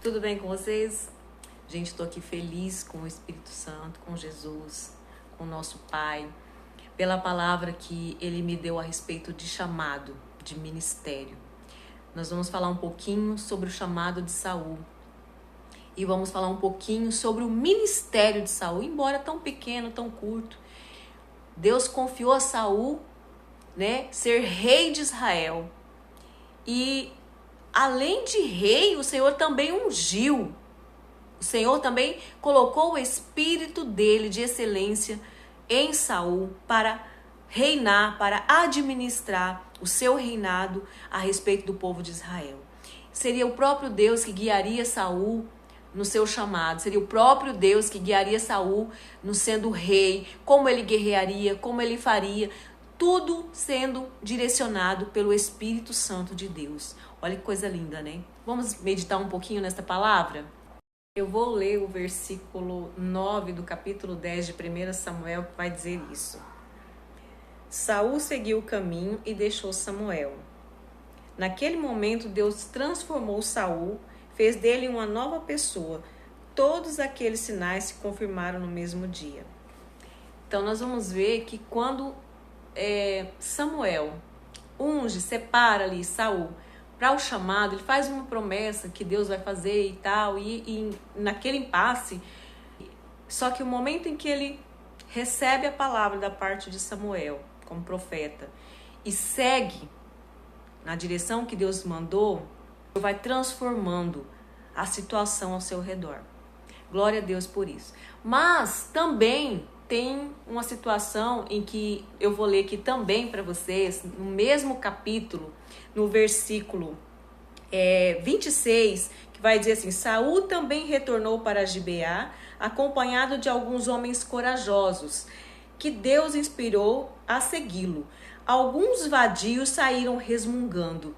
Tudo bem com vocês? Gente, estou aqui feliz com o Espírito Santo, com Jesus, com o nosso Pai, pela palavra que Ele me deu a respeito de chamado, de ministério. Nós vamos falar um pouquinho sobre o chamado de Saul e vamos falar um pouquinho sobre o ministério de Saul, embora tão pequeno, tão curto. Deus confiou a Saul, ser rei de Israel. E além de rei, o Senhor também ungiu. O Senhor também colocou o espírito dele de excelência em Saul para reinar, para administrar o seu reinado a respeito do povo de Israel. Seria o próprio Deus que guiaria Saul no seu chamado. Seria o próprio Deus que guiaria Saul no sendo rei, como ele guerrearia, como ele faria, tudo sendo direcionado pelo Espírito Santo de Deus. Olha que coisa linda, né? Vamos meditar um pouquinho nesta palavra? Eu vou ler o versículo 9 do capítulo 10 de 1 Samuel, que vai dizer isso. Saul seguiu o caminho e deixou Samuel. Naquele momento, Deus transformou Saul, fez dele uma nova pessoa. Todos aqueles sinais se confirmaram no mesmo dia. Então, nós vamos ver que quando Samuel unge, separa ali Saul para o chamado, ele faz uma promessa que Deus vai fazer e tal, e naquele impasse, só que o momento em que ele recebe a palavra da parte de Samuel como profeta e segue na direção que Deus mandou, vai transformando a situação ao seu redor. Glória a Deus por isso. Mas também tem uma situação em que eu vou ler aqui também para vocês, no mesmo capítulo, no versículo 26, que vai dizer assim: Saul também retornou para Gibeá, acompanhado de alguns homens corajosos, que Deus inspirou a segui-lo. Alguns vadios saíram resmungando: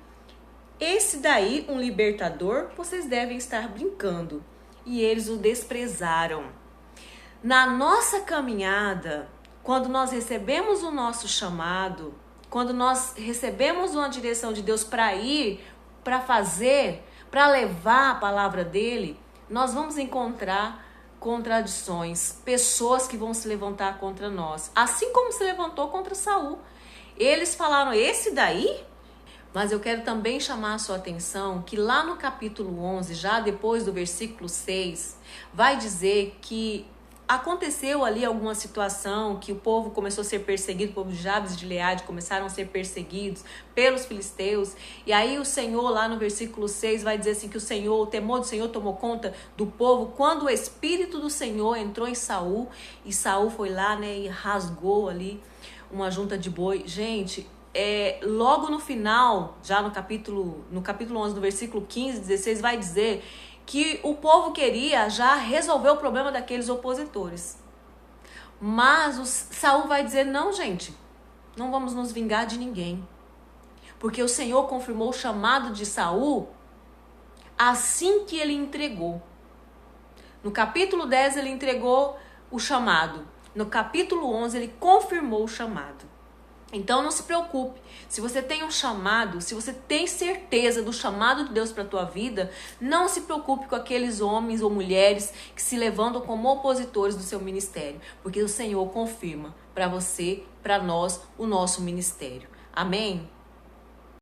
esse daí, um libertador, vocês devem estar brincando. E eles o desprezaram. Na nossa caminhada, quando nós recebemos o nosso chamado, quando nós recebemos uma direção de Deus para ir, para fazer, para levar a palavra dele, nós vamos encontrar contradições, pessoas que vão se levantar contra nós, assim como se levantou contra Saul. Eles falaram: esse daí? Mas eu quero também chamar a sua atenção que lá no capítulo 11, já depois do versículo 6, vai dizer que aconteceu ali alguma situação que o povo começou a ser perseguido, o povo de Jabes e de Gileade começaram a ser perseguidos pelos filisteus. E aí o Senhor, lá no versículo 6, vai dizer assim que o temor do Senhor tomou conta do povo quando o Espírito do Senhor entrou em Saul. E Saul foi lá, e rasgou ali uma junta de boi. Gente, logo no final, já no capítulo 11, no versículo 15, 16, vai dizer que o povo queria já resolver o problema daqueles opositores. Mas Saul vai dizer: não, gente, não vamos nos vingar de ninguém. Porque o Senhor confirmou o chamado de Saul assim que ele entregou. No capítulo 10 ele entregou o chamado. No capítulo 11 ele confirmou o chamado. Então não se preocupe, se você tem um chamado, se você tem certeza do chamado de Deus para a tua vida, não se preocupe com aqueles homens ou mulheres que se levantam como opositores do seu ministério, porque o Senhor confirma para você, para nós, o nosso ministério. Amém?